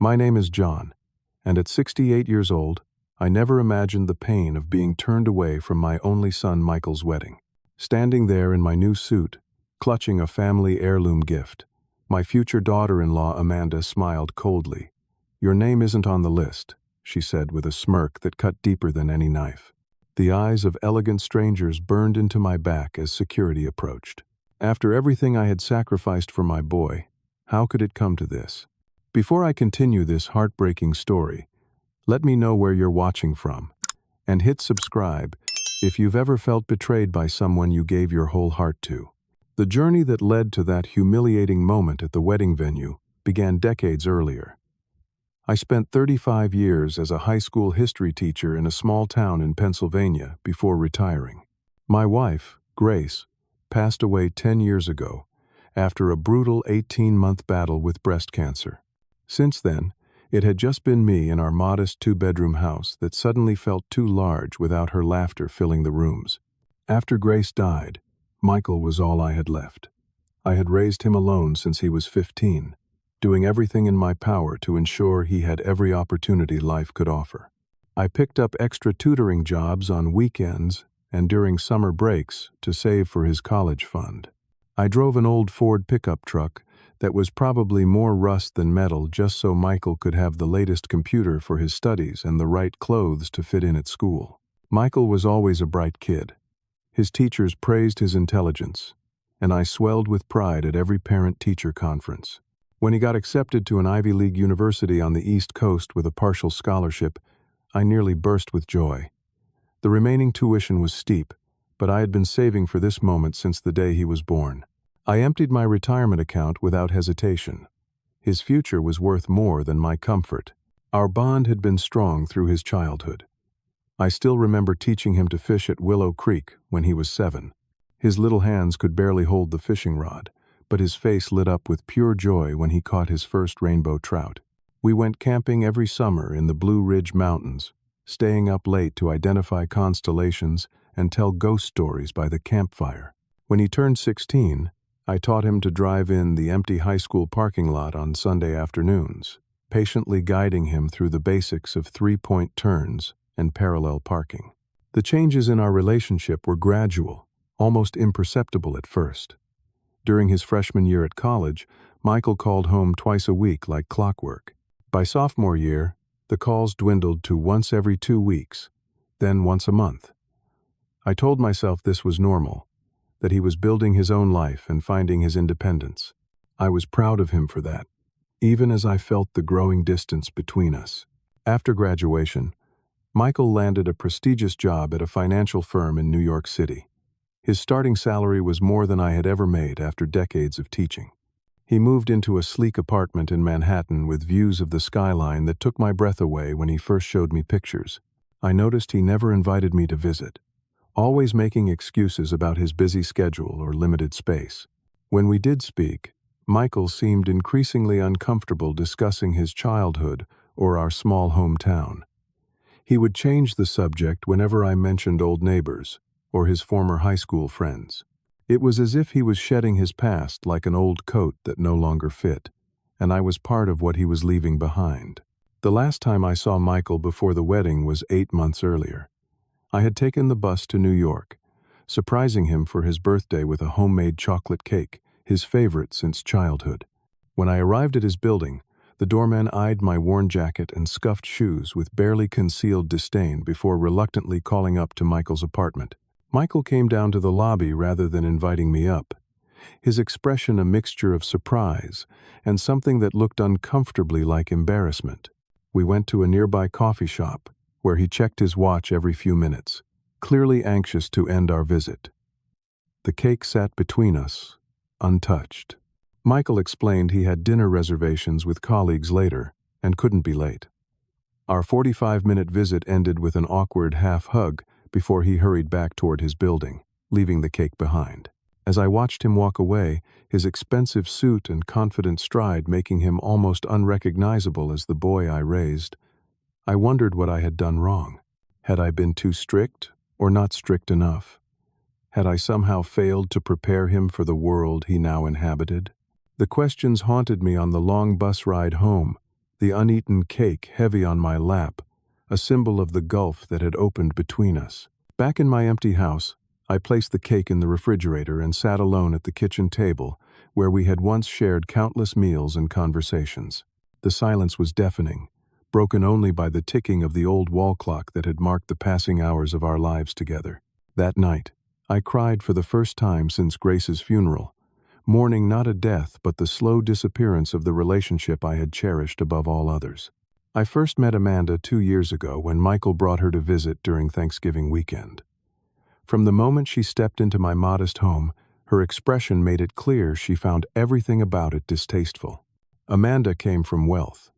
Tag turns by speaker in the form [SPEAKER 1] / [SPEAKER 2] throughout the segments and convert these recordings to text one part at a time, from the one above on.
[SPEAKER 1] My name is John, and at 68 years old, I never imagined the pain of being turned away from my only son Michael's wedding. Standing there in my new suit, clutching a family heirloom gift, my future daughter-in-law Amanda smiled coldly. "Your name isn't on the list," she said with a smirk that cut deeper than any knife. The eyes of elegant strangers burned into my back as security approached. After everything I had sacrificed for my boy, how could it come to this? Before I continue this heartbreaking story, let me know where you're watching from, and hit subscribe if you've ever felt betrayed by someone you gave your whole heart to. The journey that led to that humiliating moment at the wedding venue began decades earlier. I spent 35 years as a high school history teacher in a small town in Pennsylvania before retiring. My wife, Grace, passed away 10 years ago after a brutal 18-month battle with breast cancer. Since then, it had just been me in our modest two-bedroom house that suddenly felt too large without her laughter filling the rooms. After Grace died, Michael was all I had left. I had raised him alone since he was 15, doing everything in my power to ensure he had every opportunity life could offer. I picked up extra tutoring jobs on weekends and during summer breaks to save for his college fund. I drove an old Ford pickup truck that was probably more rust than metal just so Michael could have the latest computer for his studies and the right clothes to fit in at school. Michael was always a bright kid. His teachers praised his intelligence, and I swelled with pride at every parent-teacher conference. When he got accepted to an Ivy League university on the East Coast with a partial scholarship, I nearly burst with joy. The remaining tuition was steep, but I had been saving for this moment since the day he was born. I emptied my retirement account without hesitation. His future was worth more than my comfort. Our bond had been strong through his childhood. I still remember teaching him to fish at Willow Creek when he was 7. His little hands could barely hold the fishing rod, but his face lit up with pure joy when he caught his first rainbow trout. We went camping every summer in the Blue Ridge Mountains, staying up late to identify constellations and tell ghost stories by the campfire. When he turned 16, I taught him to drive in the empty high school parking lot on Sunday afternoons, patiently guiding him through the basics of three-point turns and parallel parking. The changes in our relationship were gradual, almost imperceptible at first. During his freshman year at college, Michael called home twice a week like clockwork. By sophomore year, the calls dwindled to once every 2 weeks, then once a month. I told myself this was normal, that he was building his own life and finding his independence. I was proud of him for that, even as I felt the growing distance between us. After graduation, Michael landed a prestigious job at a financial firm in New York City. His starting salary was more than I had ever made after decades of teaching. He moved into a sleek apartment in Manhattan with views of the skyline that took my breath away when he first showed me pictures. I noticed he never invited me to visit, always making excuses about his busy schedule or limited space. When we did speak, Michael seemed increasingly uncomfortable discussing his childhood or our small hometown. He would change the subject whenever I mentioned old neighbors or his former high school friends. It was as if he was shedding his past like an old coat that no longer fit, and I was part of what he was leaving behind. The last time I saw Michael before the wedding was 8 months earlier. I had taken the bus to New York, surprising him for his birthday with a homemade chocolate cake, his favorite since childhood. When I arrived at his building, the doorman eyed my worn jacket and scuffed shoes with barely concealed disdain before reluctantly calling up to Michael's apartment. Michael came down to the lobby rather than inviting me up, his expression a mixture of surprise and something that looked uncomfortably like embarrassment. We went to a nearby coffee shop, where he checked his watch every few minutes, clearly anxious to end our visit. The cake sat between us, untouched. Michael explained he had dinner reservations with colleagues later and couldn't be late. Our 45-minute visit ended with an awkward half-hug before he hurried back toward his building, leaving the cake behind. As I watched him walk away, his expensive suit and confident stride making him almost unrecognizable as the boy I raised, I wondered what I had done wrong. Had I been too strict or not strict enough? Had I somehow failed to prepare him for the world he now inhabited? The questions haunted me on the long bus ride home, the uneaten cake heavy on my lap, a symbol of the gulf that had opened between us. Back in my empty house, I placed the cake in the refrigerator and sat alone at the kitchen table, where we had once shared countless meals and conversations. The silence was deafening, broken only by the ticking of the old wall clock that had marked the passing hours of our lives together. That night, I cried for the first time since Grace's funeral, mourning not a death but the slow disappearance of the relationship I had cherished above all others. I first met Amanda 2 years ago when Michael brought her to visit during Thanksgiving weekend. From the moment she stepped into my modest home, her expression made it clear she found everything about it distasteful. Amanda came from wealth,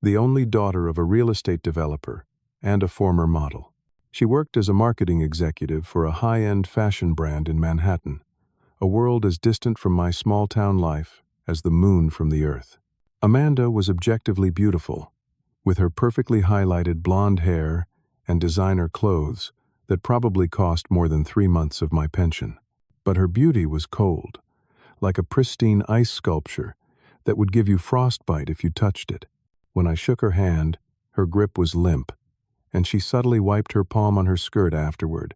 [SPEAKER 1] the only daughter of a real estate developer and a former model. She worked as a marketing executive for a high-end fashion brand in Manhattan, a world as distant from my small-town life as the moon from the earth. Amanda was objectively beautiful, with her perfectly highlighted blonde hair and designer clothes that probably cost more than 3 months of my pension. But her beauty was cold, like a pristine ice sculpture that would give you frostbite if you touched it. When I shook her hand, her grip was limp, and she subtly wiped her palm on her skirt afterward,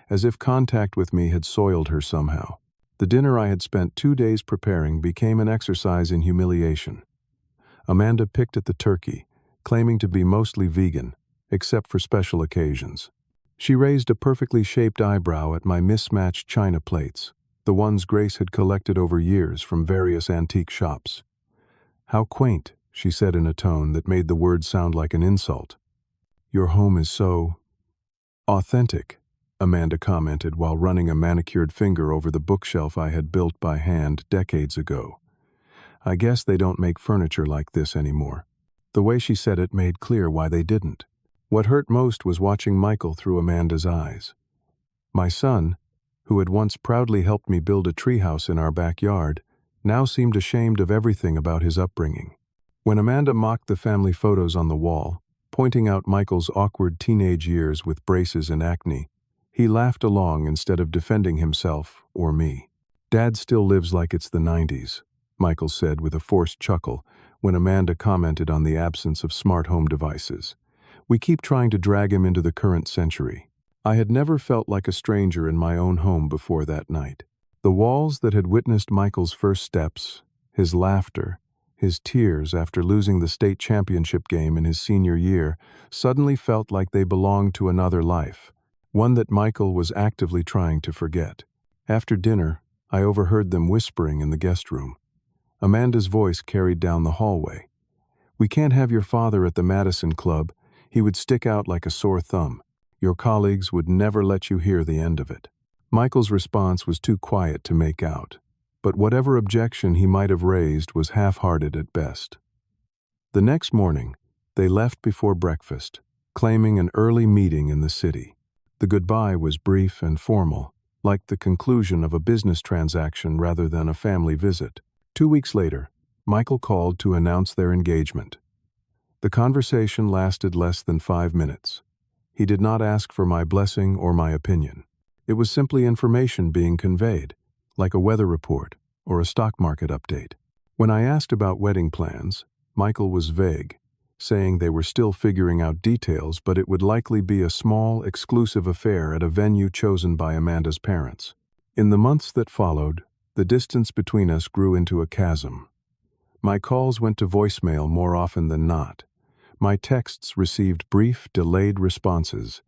[SPEAKER 1] as if contact with me had soiled her somehow. The dinner I had spent 2 days preparing became an exercise in humiliation. Amanda picked at the turkey, claiming to be mostly vegan, except for special occasions. She raised a perfectly shaped eyebrow at my mismatched china plates, the ones Grace had collected over years from various antique shops. "How quaint," she said in a tone that made the word sound like an insult. "Your home is so authentic," Amanda commented while running a manicured finger over the bookshelf I had built by hand decades ago. "I guess they don't make furniture like this anymore." The way she said it made clear why they didn't. What hurt most was watching Michael through Amanda's eyes. My son, who had once proudly helped me build a treehouse in our backyard, now seemed ashamed of everything about his upbringing. When Amanda mocked the family photos on the wall, pointing out Michael's awkward teenage years with braces and acne, he laughed along instead of defending himself or me. "Dad still lives like it's the 90s, Michael said with a forced chuckle when Amanda commented on the absence of smart home devices. "We keep trying to drag him into the current century." I had never felt like a stranger in my own home before that night. The walls that had witnessed Michael's first steps, his laughter, his tears after losing the state championship game in his senior year, suddenly felt like they belonged to another life, one that Michael was actively trying to forget. After dinner, I overheard them whispering in the guest room. Amanda's voice carried down the hallway. "We can't have your father at the Madison Club. He would stick out like a sore thumb. Your colleagues would never let you hear the end of it." Michael's response was too quiet to make out, but whatever objection he might have raised was half-hearted at best. The next morning, they left before breakfast, claiming an early meeting in the city. The goodbye was brief and formal, like the conclusion of a business transaction rather than a family visit. 2 weeks later, Michael called to announce their engagement. The conversation lasted less than 5 minutes. He did not ask for my blessing or my opinion. It was simply information being conveyed, like a weather report or a stock market update. When I asked about wedding plans, Michael was vague, saying they were still figuring out details, but it would likely be a small, exclusive affair at a venue chosen by Amanda's parents. In the months that followed, the distance between us grew into a chasm. My calls went to voicemail more often than not. My texts received brief, delayed responses.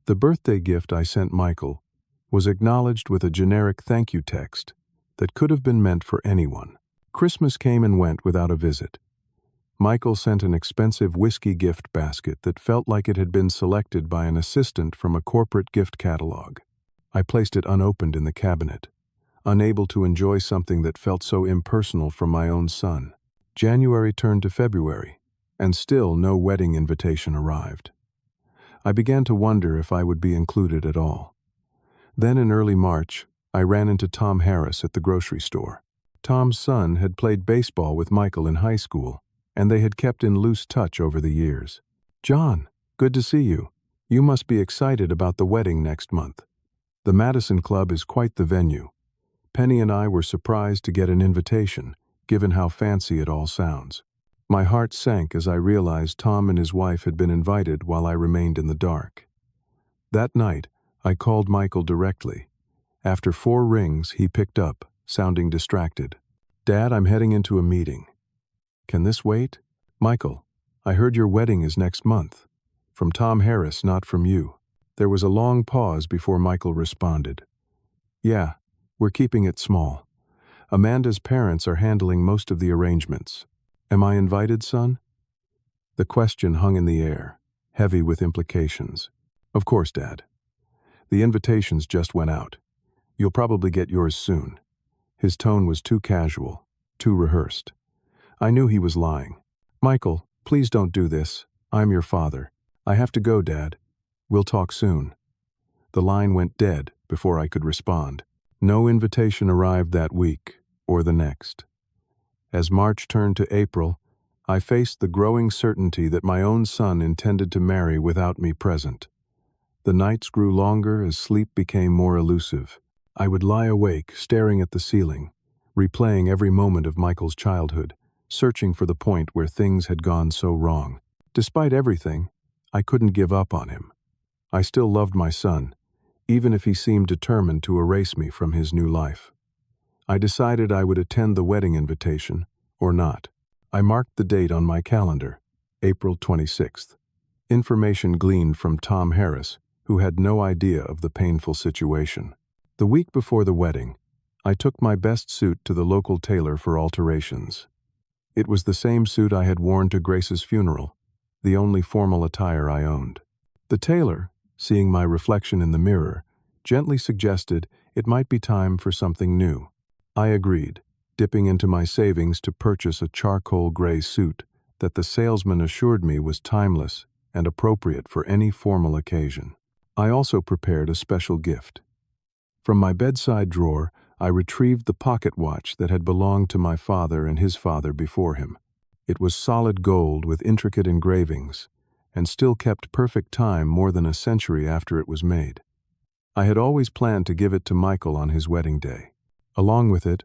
[SPEAKER 1] The birthday gift I sent Michael was acknowledged with a generic thank you text that could have been meant for anyone. Christmas came and went without a visit. Michael sent an expensive whiskey gift basket that felt like it had been selected by an assistant from a corporate gift catalog. I placed it unopened in the cabinet, unable to enjoy something that felt so impersonal from my own son. January turned to February, and still no wedding invitation arrived. I began to wonder if I would be included at all. Then in early March, I ran into Tom Harris at the grocery store. Tom's son had played baseball with Michael in high school, and they had kept in loose touch over the years. "John, good to see you. You must be excited about the wedding next month. The Madison Club is quite the venue." Penny and I were surprised to get an invitation, given how fancy it all sounds. My heart sank as I realized Tom and his wife had been invited while I remained in the dark. That night, I called Michael directly. After 4 rings, he picked up, sounding distracted. "Dad, I'm heading into a meeting. Can this wait?" "Michael, I heard your wedding is next month. From Tom Harris, not from you." There was a long pause before Michael responded. "Yeah, we're keeping it small. Amanda's parents are handling most of the arrangements. Am I invited, son?" The question hung in the air, heavy with implications. "Of course, Dad. The invitations just went out. You'll probably get yours soon." His tone was too casual, too rehearsed. I knew he was lying. "Michael, please don't do this. I'm your father. I have to go, Dad. We'll talk soon." The line went dead before I could respond. No invitation arrived that week or the next. As March turned to April, I faced the growing certainty that my own son intended to marry without me present. The nights grew longer as sleep became more elusive. I would lie awake, staring at the ceiling, replaying every moment of Michael's childhood, searching for the point where things had gone so wrong. Despite everything, I couldn't give up on him. I still loved my son, even if he seemed determined to erase me from his new life. I decided I would attend the wedding invitation, or not. I marked the date on my calendar, April 26th. Information gleaned from Tom Harris, who had no idea of the painful situation. The week before the wedding, I took my best suit to the local tailor for alterations. It was the same suit I had worn to Grace's funeral, the only formal attire I owned. The tailor, seeing my reflection in the mirror, gently suggested it might be time for something new. I agreed, dipping into my savings to purchase a charcoal gray suit that the salesman assured me was timeless and appropriate for any formal occasion. I also prepared a special gift. From my bedside drawer, I retrieved the pocket watch that had belonged to my father and his father before him. It was solid gold with intricate engravings, and still kept perfect time more than a century after it was made. I had always planned to give it to Michael on his wedding day. Along with it,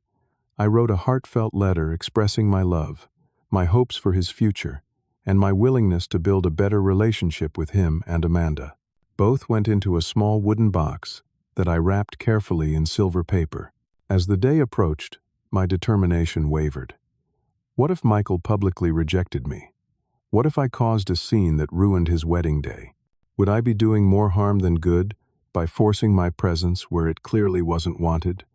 [SPEAKER 1] I wrote a heartfelt letter expressing my love, my hopes for his future, and my willingness to build a better relationship with him and Amanda. Both went into a small wooden box that I wrapped carefully in silver paper. As the day approached, my determination wavered. What if Michael publicly rejected me? What if I caused a scene that ruined his wedding day? Would I be doing more harm than good by forcing my presence where it clearly wasn't wanted?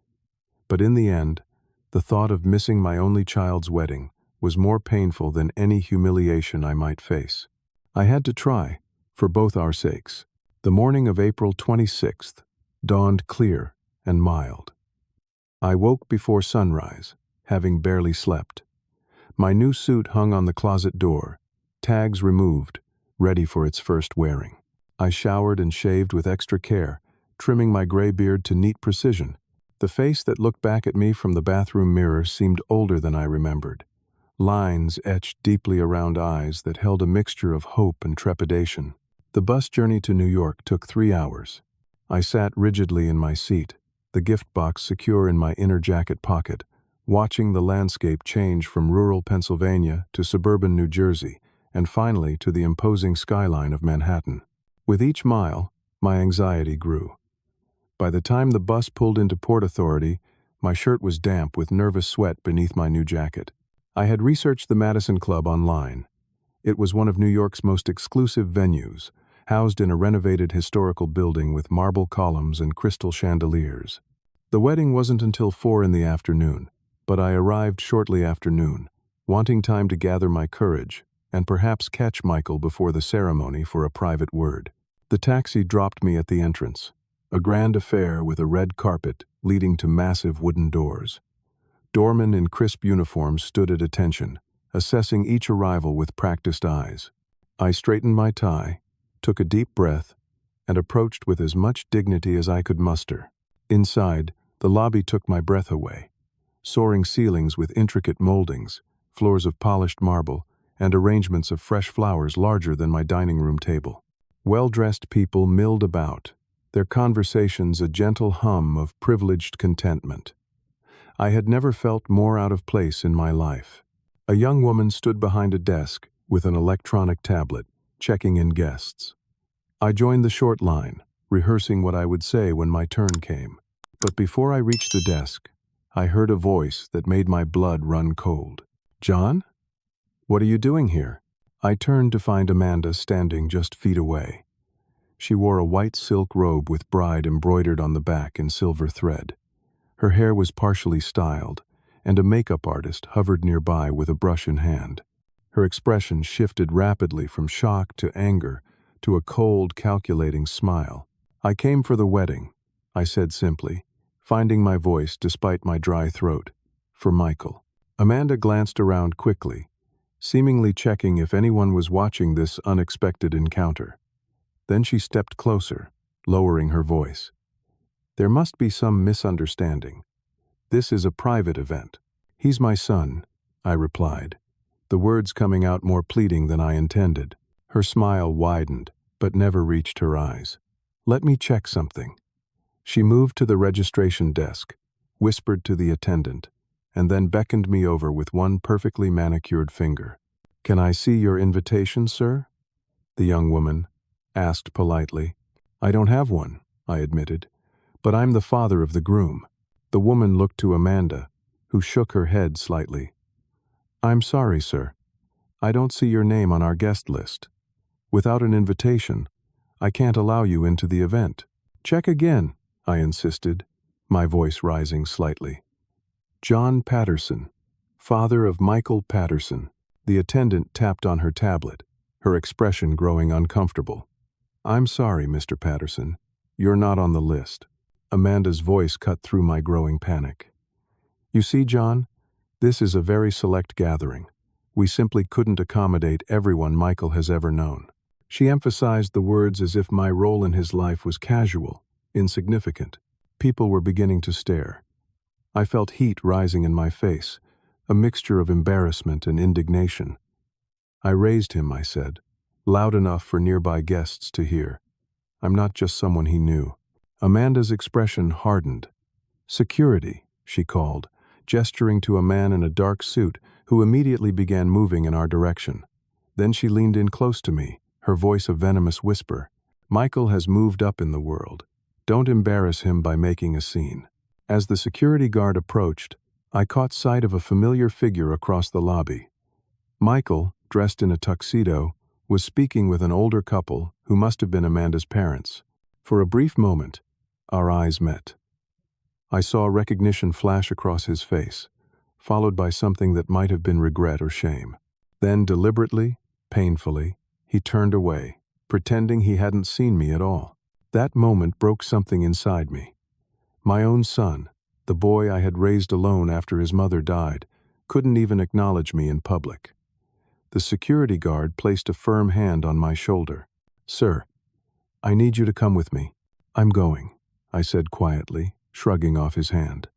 [SPEAKER 1] But in the end, the thought of missing my only child's wedding was more painful than any humiliation I might face. I had to try, for both our sakes. The morning of April 26th dawned clear and mild. I woke before sunrise, having barely slept. My new suit hung on the closet door, tags removed, ready for its first wearing. I showered and shaved with extra care, trimming my gray beard to neat precision. The face that looked back at me from the bathroom mirror seemed older than I remembered. Lines etched deeply around eyes that held a mixture of hope and trepidation. The bus journey to New York took 3 hours. I sat rigidly in my seat, the gift box secure in my inner jacket pocket, watching the landscape change from rural Pennsylvania to suburban New Jersey, and finally to the imposing skyline of Manhattan. With each mile, my anxiety grew. By the time the bus pulled into Port Authority, my shirt was damp with nervous sweat beneath my new jacket. I had researched the Madison Club online. It was one of New York's most exclusive venues, housed in a renovated historical building with marble columns and crystal chandeliers. The wedding wasn't until 4 in the afternoon, but I arrived shortly after noon, wanting time to gather my courage and perhaps catch Michael before the ceremony for a private word. The taxi dropped me at the entrance, a grand affair with a red carpet leading to massive wooden doors. Doormen in crisp uniforms stood at attention, assessing each arrival with practiced eyes. I straightened my tie, took a deep breath, and approached with as much dignity as I could muster. Inside, the lobby took my breath away. Soaring ceilings with intricate moldings, floors of polished marble, and arrangements of fresh flowers larger than my dining room table. Well-dressed people milled about, their conversations a gentle hum of privileged contentment. I had never felt more out of place in my life. A young woman stood behind a desk with an electronic tablet, checking in guests. I joined the short line, rehearsing what I would say when my turn came. But before I reached the desk, I heard a voice that made my blood run cold. "John? What are you doing here?" I turned to find Amanda standing just feet away. She wore a white silk robe with bride embroidered on the back in silver thread. Her hair was partially styled, and a makeup artist hovered nearby with a brush in hand. Her expression shifted rapidly from shock to anger to a cold, calculating smile. "I came for the wedding," I said simply, finding my voice despite my dry throat. "For Michael." Amanda glanced around quickly, seemingly checking if anyone was watching this unexpected encounter. Then she stepped closer, lowering her voice. "There must be some misunderstanding. This is a private event." "He's my son," I replied, the words coming out more pleading than I intended. Her smile widened, but never reached her eyes. "Let me check something." She moved to the registration desk, whispered to the attendant, and then beckoned me over with one perfectly manicured finger. "Can I see your invitation, sir?" the young woman asked politely. "I don't have one," I admitted, "but I'm the father of the groom." The woman looked to Amanda, who shook her head slightly. "I'm sorry, sir. I don't see your name on our guest list. Without an invitation, I can't allow you into the event." "Check again," I insisted, my voice rising slightly. "John Patterson, father of Michael Patterson." The attendant tapped on her tablet, her expression growing uncomfortable. "I'm sorry, Mr. Patterson. You're not on the list." Amanda's voice cut through my growing panic. "You see, John, this is a very select gathering. We simply couldn't accommodate everyone Michael has ever known." She emphasized the words as if my role in his life was casual, insignificant. People were beginning to stare. I felt heat rising in my face, a mixture of embarrassment and indignation. "I raised him," I said, loud enough for nearby guests to hear. "I'm not just someone he knew." Amanda's expression hardened. "Security," she called, gesturing to a man in a dark suit who immediately began moving in our direction. Then she leaned in close to me, her voice a venomous whisper. "Michael has moved up in the world. Don't embarrass him by making a scene." As the security guard approached, I caught sight of a familiar figure across the lobby. Michael, dressed in a tuxedo, was speaking with an older couple who must have been Amanda's parents. For a brief moment, our eyes met. I saw recognition flash across his face, followed by something that might have been regret or shame. Then, deliberately, painfully, he turned away, pretending he hadn't seen me at all. That moment broke something inside me. My own son, the boy I had raised alone after his mother died, couldn't even acknowledge me in public. The security guard placed a firm hand on my shoulder. "Sir, I need you to come with me." "I'm going," I said quietly, shrugging off his hand.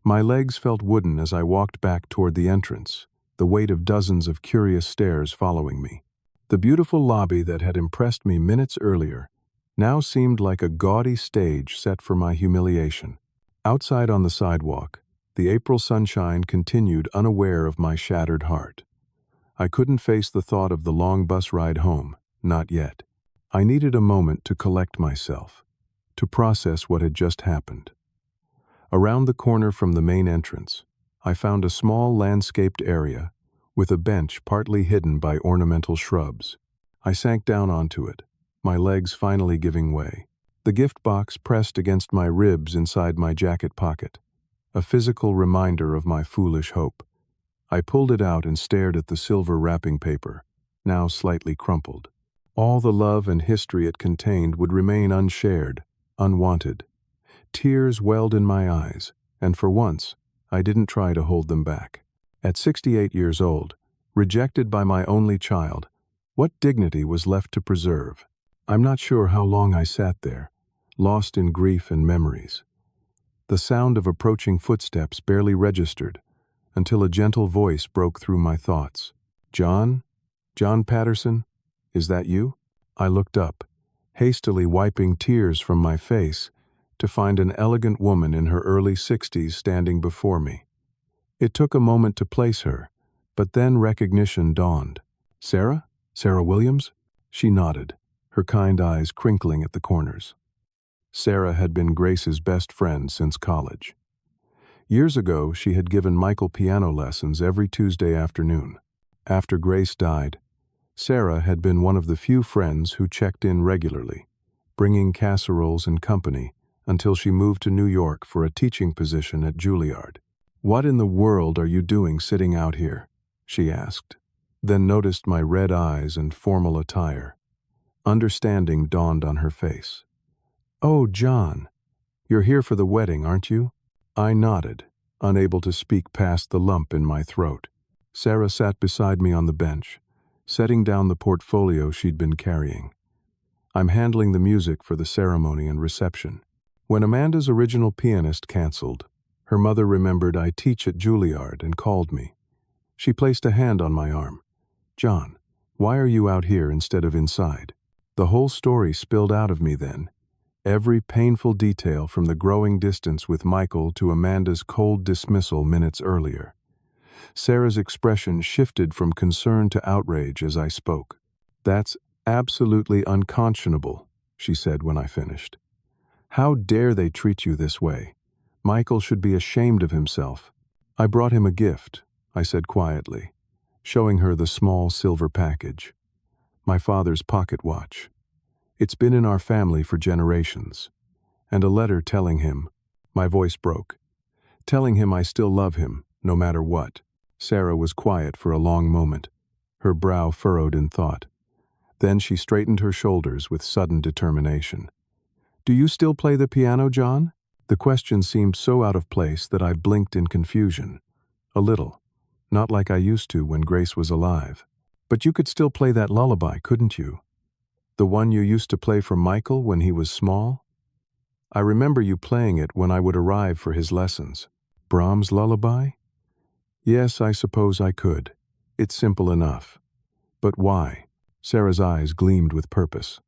[SPEAKER 1] My legs felt wooden as I walked back toward the entrance, the weight of dozens of curious stares following me. The beautiful lobby that had impressed me minutes earlier now seemed like a gaudy stage set for my humiliation. Outside on the sidewalk, the April sunshine continued unaware of my shattered heart. I couldn't face the thought of the long bus ride home, not yet. I needed a moment to collect myself, to process what had just happened. Around the corner from the main entrance, I found a small landscaped area with a bench partly hidden by ornamental shrubs. I sank down onto it, my legs finally giving way. The gift box pressed against my ribs inside my jacket pocket, a physical reminder of my foolish hope. I pulled it out and stared at the silver wrapping paper, now slightly crumpled. All the love and history it contained would remain unshared, unwanted. Tears welled in my eyes, and for once, I didn't try to hold them back. At 68 years old, rejected by my only child, what dignity was left to preserve? I'm not sure how long I sat there, lost in grief and memories. The sound of approaching footsteps barely registered, until a gentle voice broke through my thoughts. "John? John Patterson? Is that you?" I looked up, hastily wiping tears from my face, to find an elegant woman in her early 60s standing before me. It took a moment to place her, But then recognition dawned. Sarah? Sarah Williams? She nodded, her kind eyes crinkling at the corners. Sarah had been Grace's best friend since college. Years ago, she had given Michael piano lessons every Tuesday afternoon. After Grace died, Sarah had been one of the few friends who checked in regularly, bringing casseroles and company until she moved to New York for a teaching position at Juilliard. "What in the world are you doing sitting out here?" she asked, then noticed my red eyes and formal attire. Understanding dawned on her face. "Oh, John, you're here for the wedding, aren't you?" I nodded, unable to speak past the lump in my throat. Sarah sat beside me on the bench, setting down the portfolio she'd been carrying. "I'm handling the music for the ceremony and reception." When Amanda's original pianist canceled, her mother remembered I teach at Juilliard and called me. She placed a hand on my arm. "John, why are you out here instead of inside?" The whole story spilled out of me then. Every painful detail from the growing distance with Michael to Amanda's cold dismissal minutes earlier. Sarah's expression shifted from concern to outrage as I spoke. "That's absolutely unconscionable," she said when I finished. "How dare they treat you this way? Michael should be ashamed of himself." "I brought him a gift," I said quietly, showing her the small silver package. "My father's pocket watch. It's been in our family for generations. And a letter telling him," my voice broke, "telling him I still love him, no matter what." Sarah was quiet for a long moment, her brow furrowed in thought. Then she straightened her shoulders with sudden determination. "Do you still play the piano, John?" The question seemed so out of place that I blinked in confusion. "A little. Not like I used to when Grace was alive." "But you could still play that lullaby, couldn't you? The one you used to play for Michael when he was small? I remember you playing it when I would arrive for his lessons." "Brahms' lullaby? Yes, I suppose I could. It's simple enough. But why?" Sarah's eyes gleamed with purpose.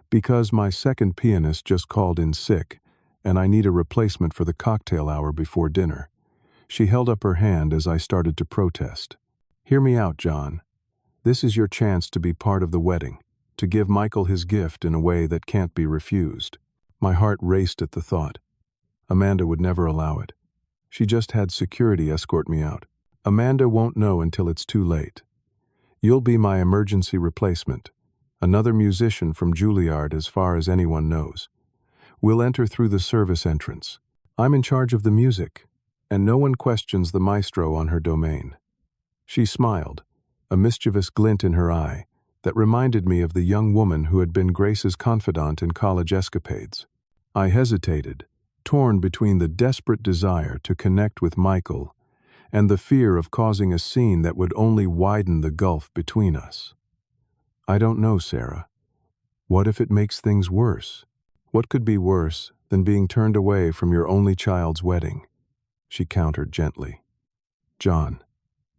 [SPEAKER 1] "Because my second pianist just called in sick, and I need a replacement for the cocktail hour before dinner." She held up her hand as I started to protest. "Hear me out, John. This is your chance to be part of the wedding, to give Michael his gift in a way that can't be refused." My heart raced at the thought. Amanda would never allow it. She just had security escort me out. "Amanda won't know until it's too late. You'll be my emergency replacement, another musician from Juilliard as far as anyone knows. We'll enter through the service entrance. I'm in charge of the music, and no one questions the maestro on her domain." She smiled, a mischievous glint in her eye that reminded me of the young woman who had been Grace's confidant in college escapades. I hesitated, torn between the desperate desire to connect with Michael and the fear of causing a scene that would only widen the gulf between us. "I don't know, Sarah. What if it makes things worse?" "What could be worse than being turned away from your only child's wedding?" She countered gently. "John,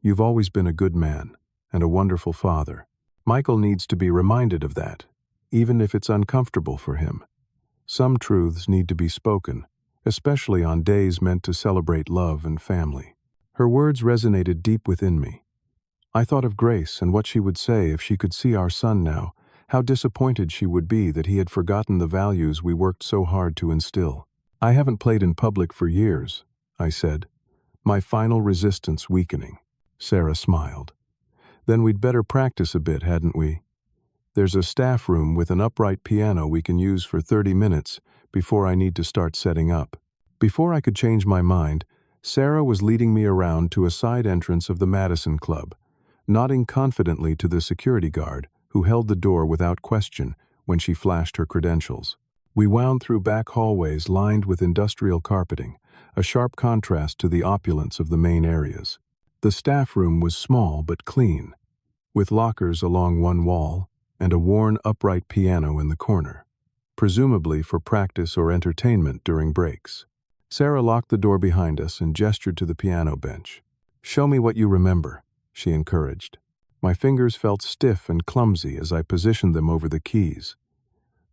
[SPEAKER 1] you've always been a good man and a wonderful father. Michael needs to be reminded of that, even if it's uncomfortable for him. Some truths need to be spoken, especially on days meant to celebrate love and family." Her words resonated deep within me. I thought of Grace and what she would say if she could see our son now, how disappointed she would be that he had forgotten the values we worked so hard to instill. "I haven't played in public for years," I said, my final resistance weakening. Sarah smiled. "Then we'd better practice a bit, hadn't we? There's a staff room with an upright piano we can use for 30 minutes before I need to start setting up." Before I could change my mind, Sarah was leading me around to a side entrance of the Madison Club, nodding confidently to the security guard, who held the door without question when she flashed her credentials. We wound through back hallways lined with industrial carpeting, a sharp contrast to the opulence of the main areas. The staff room was small but clean, with lockers along one wall and a worn upright piano in the corner, presumably for practice or entertainment during breaks. Sarah locked the door behind us and gestured to the piano bench. "Show me what you remember," she encouraged. My fingers felt stiff and clumsy as I positioned them over the keys.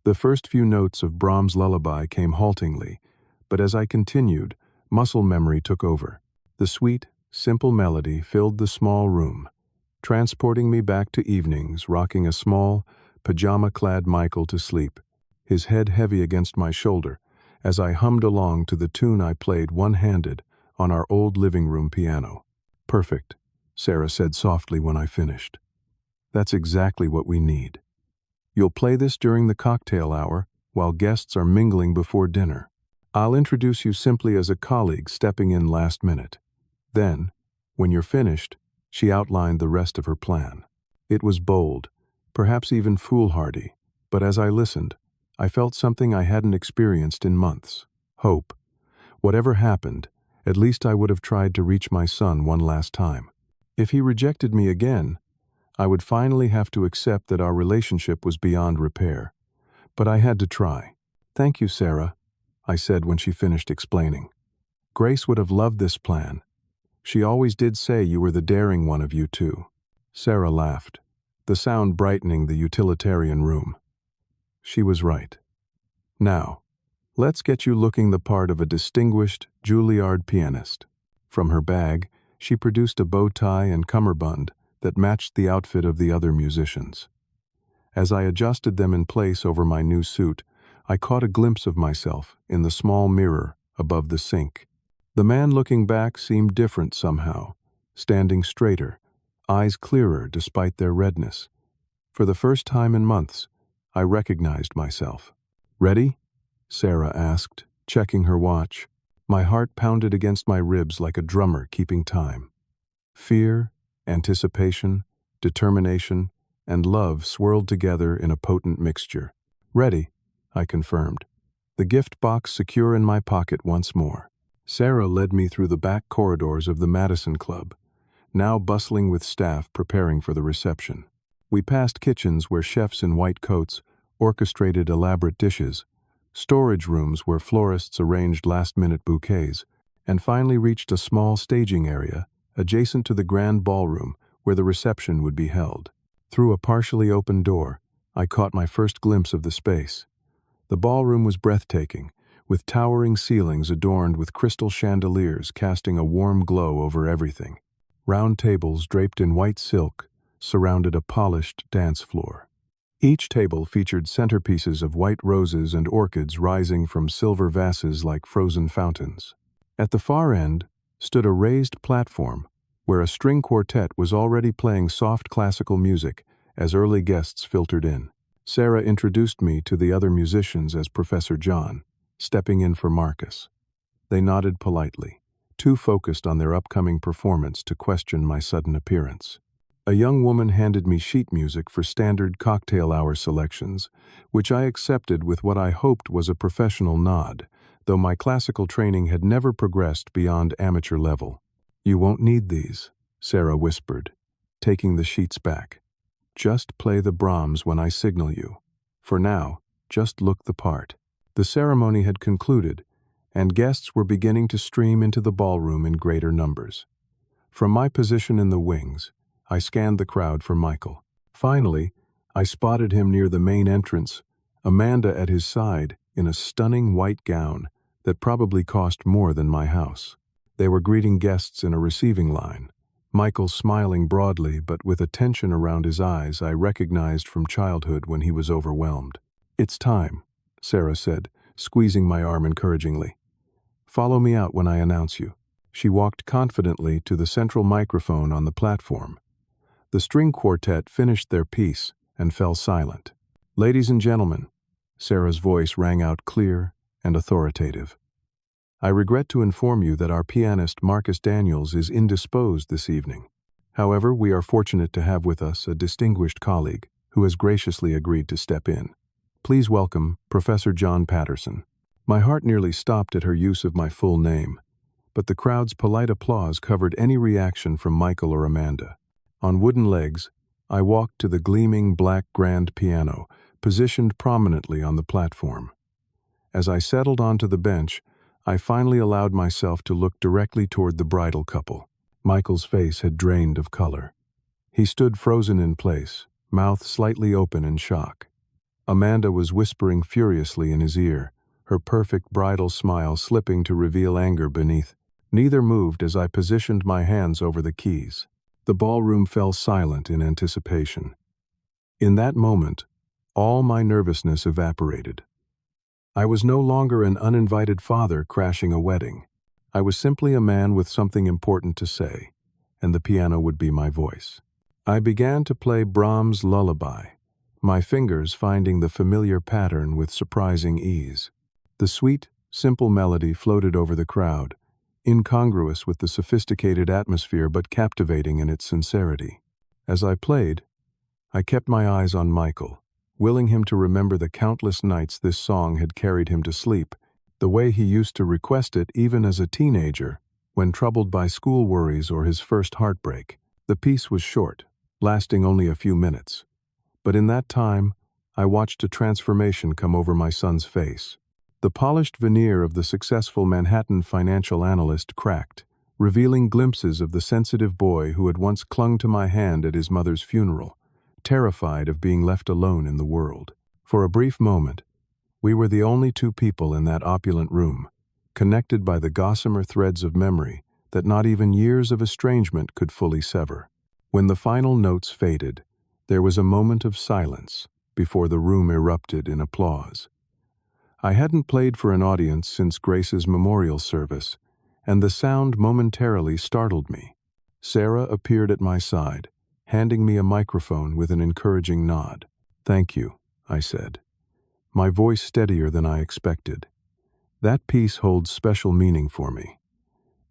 [SPEAKER 1] The first few notes of Brahms' lullaby came haltingly, but as I continued, muscle memory took over. The sweet, simple melody filled the small room, transporting me back to evenings rocking a small, pajama-clad Michael to sleep, his head heavy against my shoulder as I hummed along to the tune I played one-handed on our old living room piano. "Perfect," Sarah said softly when I finished. "That's exactly what we need. You'll play this during the cocktail hour while guests are mingling before dinner. I'll introduce you simply as a colleague stepping in last minute. Then, when you're finished," she outlined the rest of her plan. It was bold, perhaps even foolhardy, but as I listened, I felt something I hadn't experienced in months: hope. Whatever happened, at least I would have tried to reach my son one last time. If he rejected me again, I would finally have to accept that our relationship was beyond repair. But I had to try. "Thank you, Sarah," I said when she finished explaining. "Grace would have loved this plan. She always did say you were the daring one of you two." Sarah laughed, the sound brightening the utilitarian room. She was right. "Now, let's get you looking the part of a distinguished Juilliard pianist." From her bag, she produced a bow tie and cummerbund that matched the outfit of the other musicians. As I adjusted them in place over my new suit, I caught a glimpse of myself in the small mirror above the sink. The man looking back seemed different somehow, standing straighter, eyes clearer despite their redness. For the first time in months, I recognized myself. "Ready?" Sarah asked, checking her watch. My heart pounded against my ribs like a drummer keeping time. Fear, anticipation, determination, and love swirled together in a potent mixture. "Ready," I confirmed, the gift box secure in my pocket once more. Sarah led me through the back corridors of the Madison Club, now bustling with staff preparing for the reception. We passed kitchens where chefs in white coats orchestrated elaborate dishes, storage rooms where florists arranged last-minute bouquets, and finally reached a small staging area adjacent to the grand ballroom where the reception would be held. Through a partially open door, I caught my first glimpse of the space. The ballroom was breathtaking, with towering ceilings adorned with crystal chandeliers casting a warm glow over everything. Round tables draped in white silk surrounded a polished dance floor. Each table featured centerpieces of white roses and orchids rising from silver vases like frozen fountains. At the far end stood a raised platform where a string quartet was already playing soft classical music as early guests filtered in. Sarah introduced me to the other musicians as Professor John, stepping in for Marcus. They nodded politely, too focused on their upcoming performance to question my sudden appearance. A young woman handed me sheet music for standard cocktail hour selections, which I accepted with what I hoped was a professional nod, though my classical training had never progressed beyond amateur level. "You won't need these," Sarah whispered, taking the sheets back. "Just play the Brahms when I signal you. For now, just look the part." The ceremony had concluded, and guests were beginning to stream into the ballroom in greater numbers. From my position in the wings, I scanned the crowd for Michael. Finally, I spotted him near the main entrance, Amanda at his side in a stunning white gown that probably cost more than my house. They were greeting guests in a receiving line, Michael smiling broadly but with a tension around his eyes I recognized from childhood when he was overwhelmed. "It's time," Sarah said, squeezing my arm encouragingly. "Follow me out when I announce you." She walked confidently to the central microphone on the platform. The string quartet finished their piece and fell silent. "Ladies and gentlemen," Sarah's voice rang out clear and authoritative. "I regret to inform you that our pianist Marcus Daniels is indisposed this evening. However, we are fortunate to have with us a distinguished colleague who has graciously agreed to step in. Please welcome Professor John Patterson." My heart nearly stopped at her use of my full name, but the crowd's polite applause covered any reaction from Michael or Amanda. On wooden legs, I walked to the gleaming black grand piano, positioned prominently on the platform. As I settled onto the bench, I finally allowed myself to look directly toward the bridal couple. Michael's face had drained of color. He stood frozen in place, mouth slightly open in shock. Amanda was whispering furiously in his ear, her perfect bridal smile slipping to reveal anger beneath. Neither moved as I positioned my hands over the keys. The ballroom fell silent in anticipation. In that moment, all my nervousness evaporated. I was no longer an uninvited father crashing a wedding. I was simply a man with something important to say, and the piano would be my voice. I began to play Brahms' Lullaby, my fingers finding the familiar pattern with surprising ease. The sweet, simple melody floated over the crowd, incongruous with the sophisticated atmosphere but captivating in its sincerity. As I played, I kept my eyes on Michael, willing him to remember the countless nights this song had carried him to sleep, the way he used to request it even as a teenager, when troubled by school worries or his first heartbreak. The piece was short, lasting only a few minutes. But in that time, I watched a transformation come over my son's face. The polished veneer of the successful Manhattan financial analyst cracked, revealing glimpses of the sensitive boy who had once clung to my hand at his mother's funeral, terrified of being left alone in the world. For a brief moment, we were the only two people in that opulent room, connected by the gossamer threads of memory that not even years of estrangement could fully sever. When the final notes faded, there was a moment of silence before the room erupted in applause. I hadn't played for an audience since Grace's memorial service, and the sound momentarily startled me. Sarah appeared at my side, handing me a microphone with an encouraging nod. "Thank you," I said, my voice steadier than I expected. "That piece holds special meaning for me.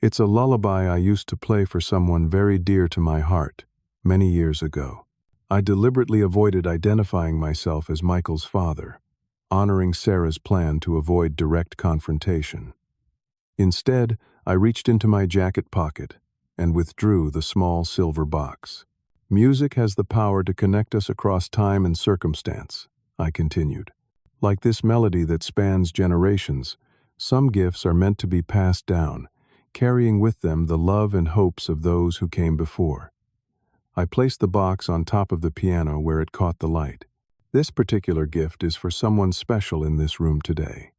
[SPEAKER 1] It's a lullaby I used to play for someone very dear to my heart, many years ago." I deliberately avoided identifying myself as Michael's father, honoring Sarah's plan to avoid direct confrontation. Instead, I reached into my jacket pocket and withdrew the small silver box. "Music has the power to connect us across time and circumstance," I continued. "Like this melody that spans generations, some gifts are meant to be passed down, carrying with them the love and hopes of those who came before." I placed the box on top of the piano where it caught the light. "This particular gift is for someone special in this room today.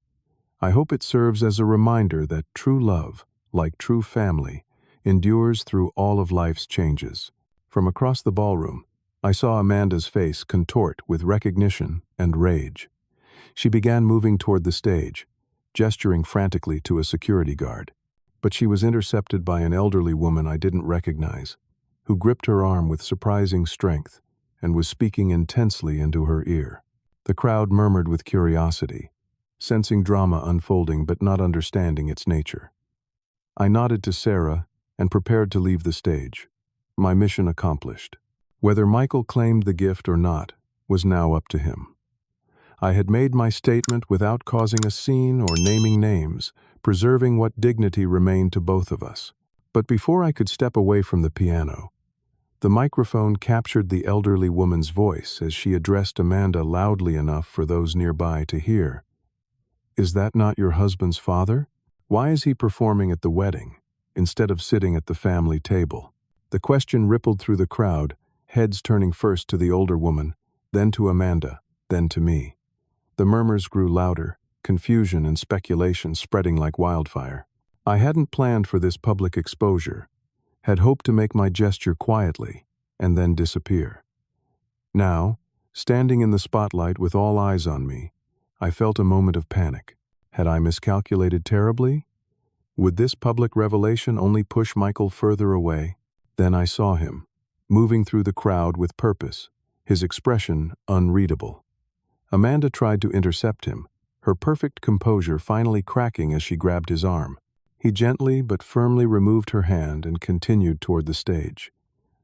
[SPEAKER 1] I hope it serves as a reminder that true love, like true family, endures through all of life's changes." From across the ballroom, I saw Amanda's face contort with recognition and rage. She began moving toward the stage, gesturing frantically to a security guard. But she was intercepted by an elderly woman I didn't recognize, who gripped her arm with surprising strength and was speaking intensely into her ear. The crowd murmured with curiosity, sensing drama unfolding but not understanding its nature. I nodded to Sarah and prepared to leave the stage, my mission accomplished. Whether Michael claimed the gift or not was now up to him. I had made my statement without causing a scene or naming names, preserving what dignity remained to both of us. But before I could step away from the piano, the microphone captured the elderly woman's voice as she addressed Amanda loudly enough for those nearby to hear. "Is that not your husband's father? Why is he performing at the wedding, instead of sitting at the family table?" The question rippled through the crowd, heads turning first to the older woman, then to Amanda, then to me. The murmurs grew louder, confusion and speculation spreading like wildfire. I hadn't planned for this public exposure, had hoped to make my gesture quietly, and then disappear. Now, standing in the spotlight with all eyes on me, I felt a moment of panic. Had I miscalculated terribly? Would this public revelation only push Michael further away? Then I saw him, moving through the crowd with purpose, his expression unreadable. Amanda tried to intercept him, her perfect composure finally cracking as she grabbed his arm. He gently but firmly removed her hand and continued toward the stage.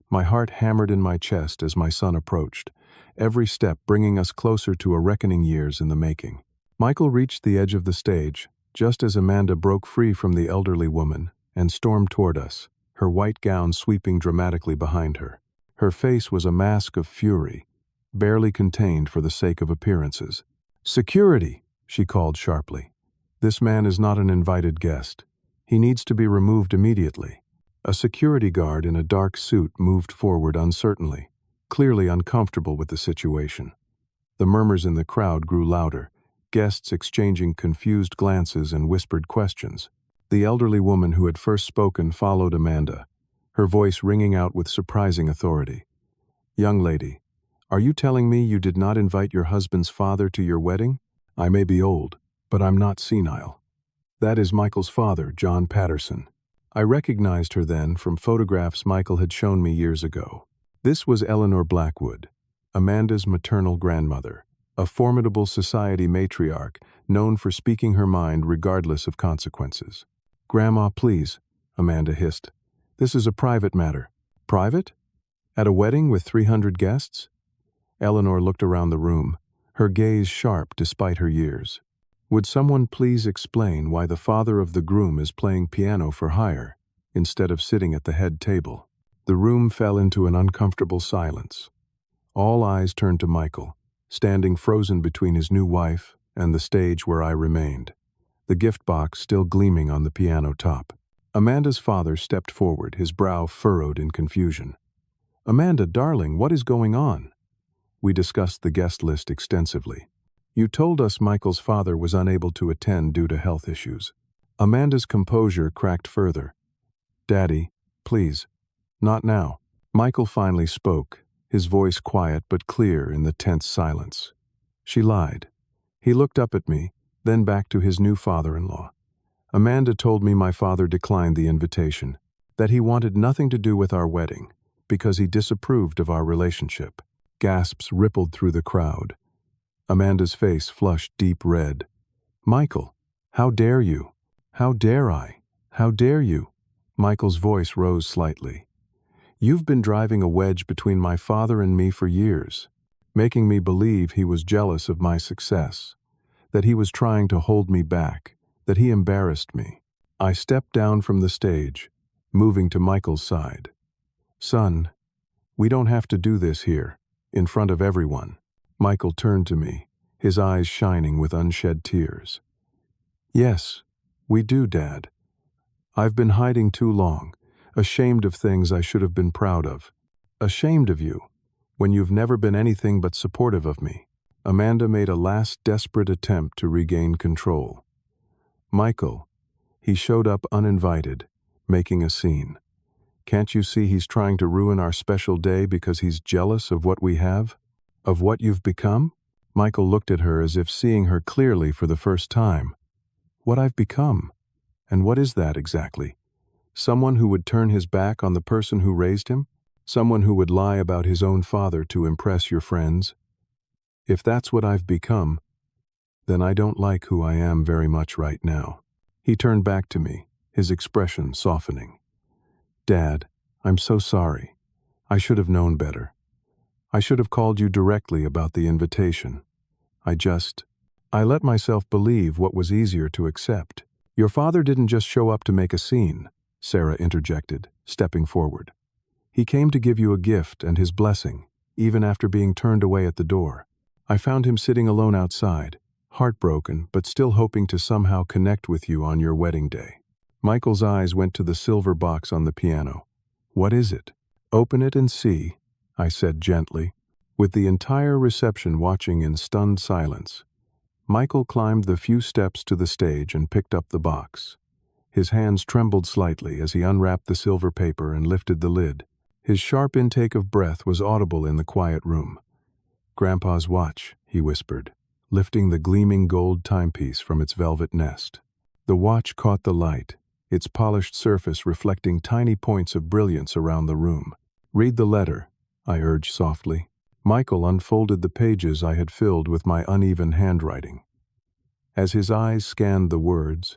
[SPEAKER 1] My heart hammered in my chest as my son approached, every step bringing us closer to a reckoning years in the making. Michael reached the edge of the stage, just as Amanda broke free from the elderly woman and stormed toward us, her white gown sweeping dramatically behind her. Her face was a mask of fury, barely contained for the sake of appearances. "Security!" she called sharply. "This man is not an invited guest. He needs to be removed immediately." A security guard in a dark suit moved forward uncertainly, clearly uncomfortable with the situation. The murmurs in the crowd grew louder, guests exchanging confused glances and whispered questions. The elderly woman who had first spoken followed Amanda, her voice ringing out with surprising authority. "Young lady, are you telling me you did not invite your husband's father to your wedding? I may be old, but I'm not senile. That is Michael's father, John Patterson." I recognized her then from photographs Michael had shown me years ago. This was Eleanor Blackwood, Amanda's maternal grandmother, a formidable society matriarch known for speaking her mind regardless of consequences. "Grandma, please," Amanda hissed. "This is a private matter." "Private? At a wedding with 300 guests?" Eleanor looked around the room, her gaze sharp despite her years. "Would someone please explain why the father of the groom is playing piano for hire instead of sitting at the head table?" The room fell into an uncomfortable silence. All eyes turned to Michael, standing frozen between his new wife and the stage where I remained, the gift box still gleaming on the piano top. Amanda's father stepped forward, his brow furrowed in confusion. "Amanda, darling, what is going on?" We discussed the guest list extensively. "You told us Michael's father was unable to attend due to health issues." Amanda's composure cracked further. "Daddy, please, not now." Michael finally spoke, his voice quiet but clear in the tense silence. She lied. He looked up at me, then back to his new father-in-law. "Amanda told me my father declined the invitation, that he wanted nothing to do with our wedding, because he disapproved of our relationship." Gasps rippled through the crowd. Amanda's face flushed deep red. "Michael, how dare you? How dare I? How dare you?" Michael's voice rose slightly. "You've been driving a wedge between my father and me for years, making me believe he was jealous of my success, that he was trying to hold me back, that he embarrassed me." I stepped down from the stage, moving to Michael's side. "Son, we don't have to do this here, in front of everyone." Michael turned to me, his eyes shining with unshed tears. "Yes, we do, Dad. I've been hiding too long, ashamed of things I should have been proud of. Ashamed of you, when you've never been anything but supportive of me." Amanda made a last desperate attempt to regain control. "Michael," he showed up uninvited, making a scene. "Can't you see he's trying to ruin our special day because he's jealous of what we have? Of what you've become?" Michael looked at her as if seeing her clearly for the first time. "What I've become? And what is that exactly? Someone who would turn his back on the person who raised him? Someone who would lie about his own father to impress your friends? If that's what I've become, then I don't like who I am very much right now." He turned back to me, his expression softening. "Dad, I'm so sorry. I should have known better. I should have called you directly about the invitation. I let myself believe what was easier to accept." "Your father didn't just show up to make a scene," Sarah interjected, stepping forward. "He came to give you a gift and his blessing, even after being turned away at the door. I found him sitting alone outside, heartbroken but still hoping to somehow connect with you on your wedding day." Michael's eyes went to the silver box on the piano. "What is it?" "Open it and see," I said gently. With the entire reception watching in stunned silence, Michael climbed the few steps to the stage and picked up the box. His hands trembled slightly as he unwrapped the silver paper and lifted the lid. His sharp intake of breath was audible in the quiet room. "Grandpa's watch," he whispered, lifting the gleaming gold timepiece from its velvet nest. The watch caught the light, its polished surface reflecting tiny points of brilliance around the room. "Read the letter," I urged softly. Michael unfolded the pages I had filled with my uneven handwriting. As his eyes scanned the words,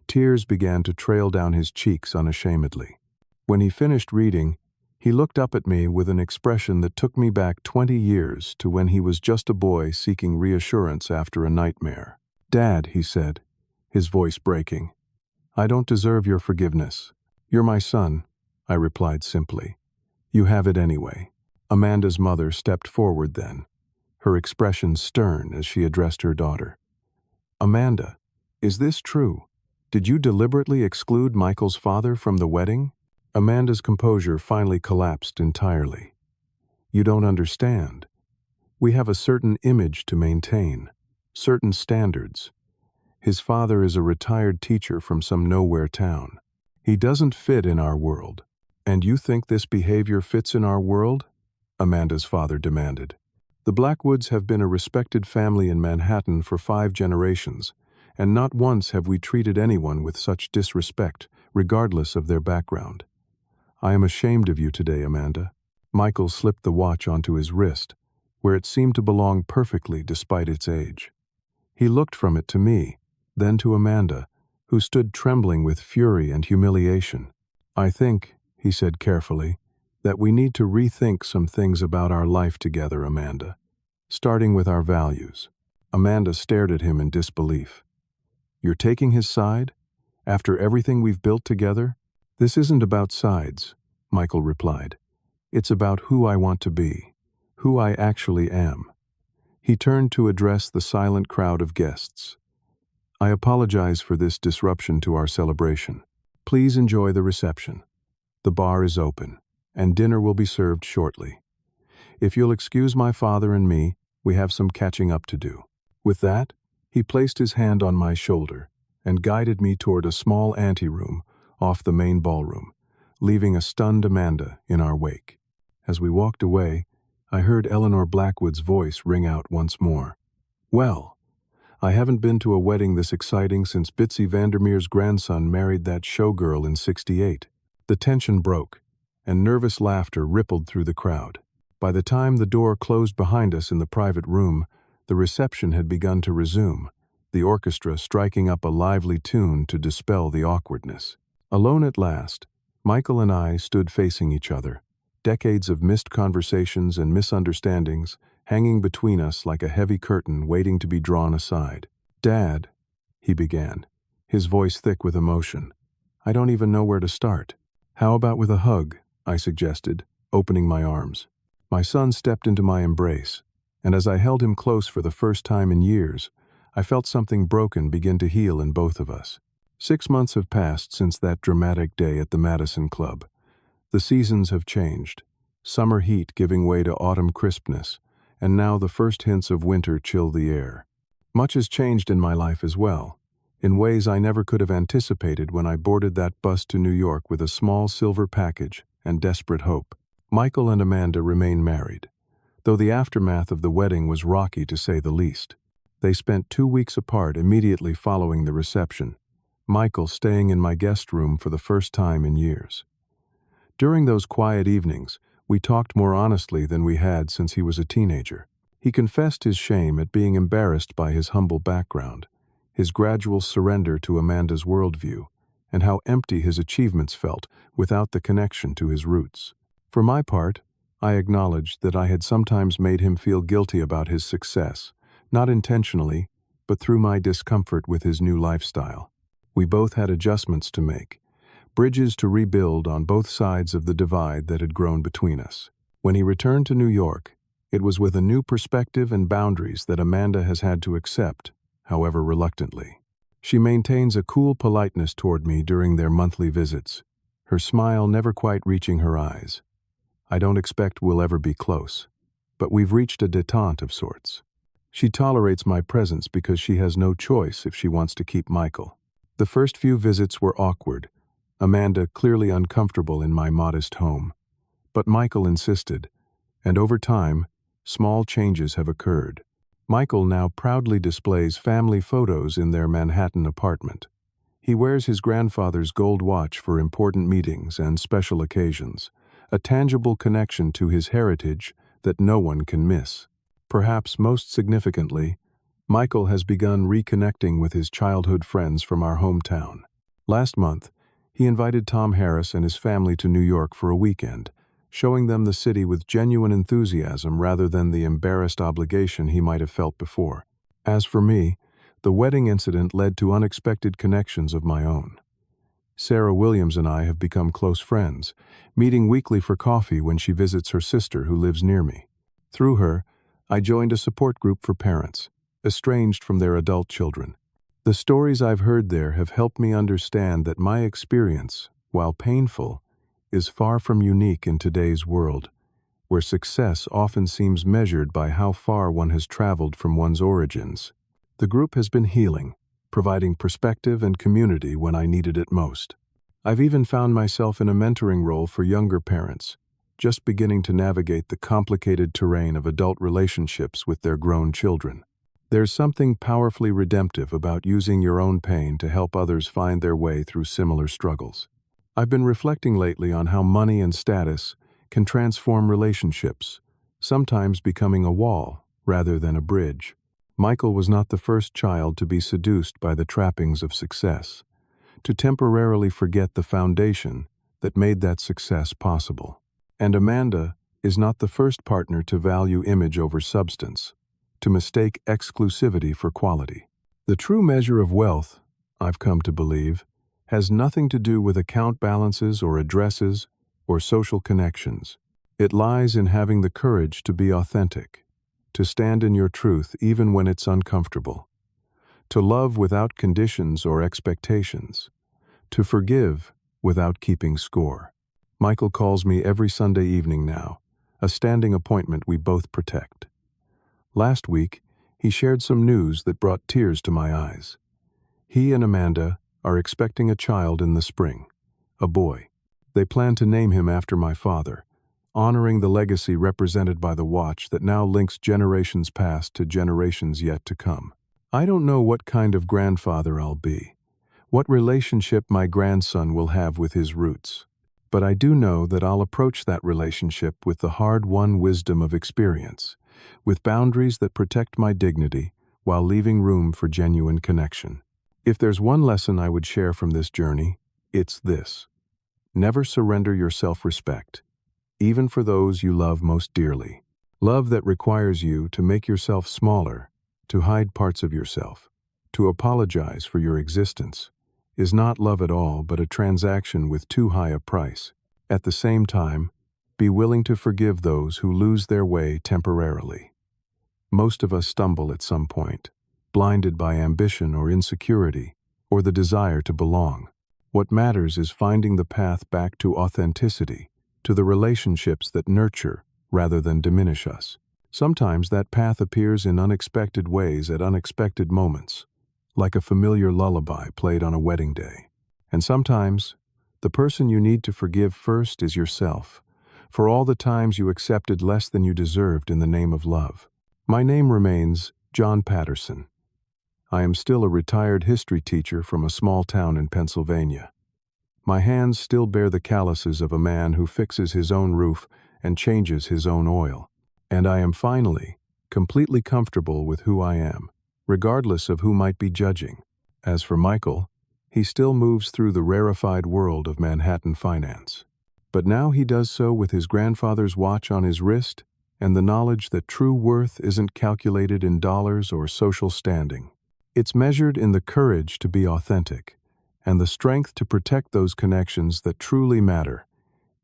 [SPEAKER 1] tears began to trail down his cheeks unashamedly. When he finished reading, he looked up at me with an expression that took me back 20 years to when he was just a boy seeking reassurance after a nightmare. "Dad," he said, his voice breaking, "I don't deserve your forgiveness. You're my son," I replied simply. "You have it anyway." Amanda's mother stepped forward then, her expression stern as she addressed her daughter. "Amanda, is this true? Did you deliberately exclude Michael's father from the wedding?" Amanda's composure finally collapsed entirely. "You don't understand. We have a certain image to maintain, certain standards. His father is a retired teacher from some nowhere town. He doesn't fit in our world. And you think this behavior fits in our world? Amanda's father demanded. The Blackwoods have been a respected family in Manhattan for 5 generations, and not once have we treated anyone with such disrespect, regardless of their background. I am ashamed of you today, Amanda. Michael slipped the watch onto his wrist, where it seemed to belong perfectly despite its age. He looked from it to me, then to Amanda, who stood trembling with fury and humiliation. I think, he said carefully, that we need to rethink some things about our life together, Amanda, starting with our values. Amanda stared at him in disbelief. You're taking his side? After everything we've built together? This isn't about sides, Michael replied. It's about who I want to be, who I actually am. He turned to address the silent crowd of guests. I apologize for this disruption to our celebration. Please enjoy the reception. The bar is open, and dinner will be served shortly. If you'll excuse my father and me, we have some catching up to do. With that, he placed his hand on my shoulder and guided me toward a small anteroom off the main ballroom, leaving a stunned Amanda in our wake. As we walked away, I heard Eleanor Blackwood's voice ring out once more. Well, I haven't been to a wedding this exciting since Bitsy Vandermeer's grandson married that showgirl in '68. The tension broke, and nervous laughter rippled through the crowd. By the time the door closed behind us in the private room, the reception had begun to resume, the orchestra striking up a lively tune to dispel the awkwardness. Alone at last, Michael and I stood facing each other, decades of missed conversations and misunderstandings hanging between us like a heavy curtain waiting to be drawn aside. Dad, he began, his voice thick with emotion. I don't even know where to start. How about with a hug? I suggested, opening my arms. My son stepped into my embrace, and as I held him close for the first time in years, I felt something broken begin to heal in both of us. 6 months have passed since that dramatic day at the Madison Club. The seasons have changed, summer heat giving way to autumn crispness, and now the first hints of winter chill the air. Much has changed in my life as well, in ways I never could have anticipated when I boarded that bus to New York with a small silver package and desperate hope. Michael and Amanda remain married, though the aftermath of the wedding was rocky to say the least. They spent 2 weeks apart immediately following the reception, Michael staying in my guest room for the first time in years. During those quiet evenings, we talked more honestly than we had since he was a teenager. He confessed his shame at being embarrassed by his humble background, his gradual surrender to Amanda's worldview, and how empty his achievements felt without the connection to his roots. For my part, I acknowledged that I had sometimes made him feel guilty about his success, not intentionally, but through my discomfort with his new lifestyle. We both had adjustments to make, bridges to rebuild on both sides of the divide that had grown between us. When he returned to New York, it was with a new perspective and boundaries that Amanda has had to accept, however reluctantly. She maintains a cool politeness toward me during their monthly visits, her smile never quite reaching her eyes. I don't expect we'll ever be close, but we've reached a détente of sorts. She tolerates my presence because she has no choice if she wants to keep Michael. The first few visits were awkward, Amanda clearly uncomfortable in my modest home. But Michael insisted, and over time, small changes have occurred. Michael now proudly displays family photos in their Manhattan apartment. He wears his grandfather's gold watch for important meetings and special occasions, a tangible connection to his heritage that no one can miss. Perhaps most significantly, Michael has begun reconnecting with his childhood friends from our hometown. Last month, he invited Tom Harris and his family to New York for a weekend, showing them the city with genuine enthusiasm rather than the embarrassed obligation he might have felt before. As for me, the wedding incident led to unexpected connections of my own. Sarah Williams and I have become close friends, meeting weekly for coffee when she visits her sister who lives near me. Through her, I joined a support group for parents, estranged from their adult children. The stories I've heard there have helped me understand that my experience, while painful, is far from unique in today's world, where success often seems measured by how far one has traveled from one's origins. The group has been healing, providing perspective and community when I needed it most. I've even found myself in a mentoring role for younger parents, just beginning to navigate the complicated terrain of adult relationships with their grown children. There's something powerfully redemptive about using your own pain to help others find their way through similar struggles. I've been reflecting lately on how money and status can transform relationships, sometimes becoming a wall rather than a bridge. Michael was not the first child to be seduced by the trappings of success, to temporarily forget the foundation that made that success possible. And Amanda is not the first partner to value image over substance, to mistake exclusivity for quality. The true measure of wealth, I've come to believe, has nothing to do with account balances or addresses or social connections. It lies in having the courage to be authentic, to stand in your truth even when it's uncomfortable, to love without conditions or expectations, to forgive without keeping score. Michael calls me every Sunday evening now, a standing appointment we both protect. Last week, he shared some news that brought tears to my eyes. He and Amanda are expecting a child in the spring, a boy. They plan to name him after my father, honoring the legacy represented by the watch that now links generations past to generations yet to come. I don't know what kind of grandfather I'll be, what relationship my grandson will have with his roots. But I do know that I'll approach that relationship with the hard-won wisdom of experience, with boundaries that protect my dignity while leaving room for genuine connection. If there's one lesson I would share from this journey, it's this: never surrender your self-respect, even for those you love most dearly. Love that requires you to make yourself smaller, to hide parts of yourself, to apologize for your existence, is not love at all but a transaction with too high a price. At the same time, be willing to forgive those who lose their way temporarily. Most of us stumble at some point, blinded by ambition or insecurity, or the desire to belong. What matters is finding the path back to authenticity, to the relationships that nurture rather than diminish us. Sometimes that path appears in unexpected ways at unexpected moments, like a familiar lullaby played on a wedding day. And sometimes, the person you need to forgive first is yourself, for all the times you accepted less than you deserved in the name of love. My name remains John Patterson. I am still a retired history teacher from a small town in Pennsylvania. My hands still bear the calluses of a man who fixes his own roof and changes his own oil. And I am finally, completely comfortable with who I am, regardless of who might be judging. As for Michael, he still moves through the rarefied world of Manhattan finance. But now he does so with his grandfather's watch on his wrist and the knowledge that true worth isn't calculated in dollars or social standing. It's measured in the courage to be authentic and the strength to protect those connections that truly matter,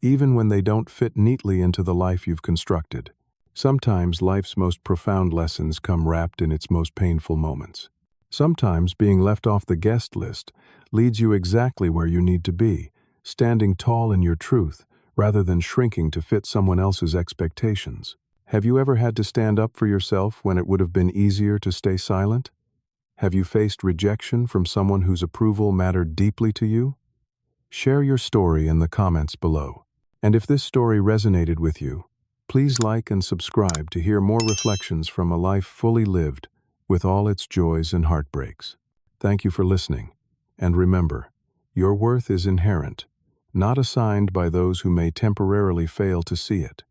[SPEAKER 1] even when they don't fit neatly into the life you've constructed. Sometimes life's most profound lessons come wrapped in its most painful moments. Sometimes being left off the guest list leads you exactly where you need to be, standing tall in your truth rather than shrinking to fit someone else's expectations. Have you ever had to stand up for yourself when it would have been easier to stay silent? Have you faced rejection from someone whose approval mattered deeply to you? Share your story in the comments below. And if this story resonated with you, please like and subscribe to hear more reflections from a life fully lived, with all its joys and heartbreaks. Thank you for listening. And remember, your worth is inherent, not assigned by those who may temporarily fail to see it.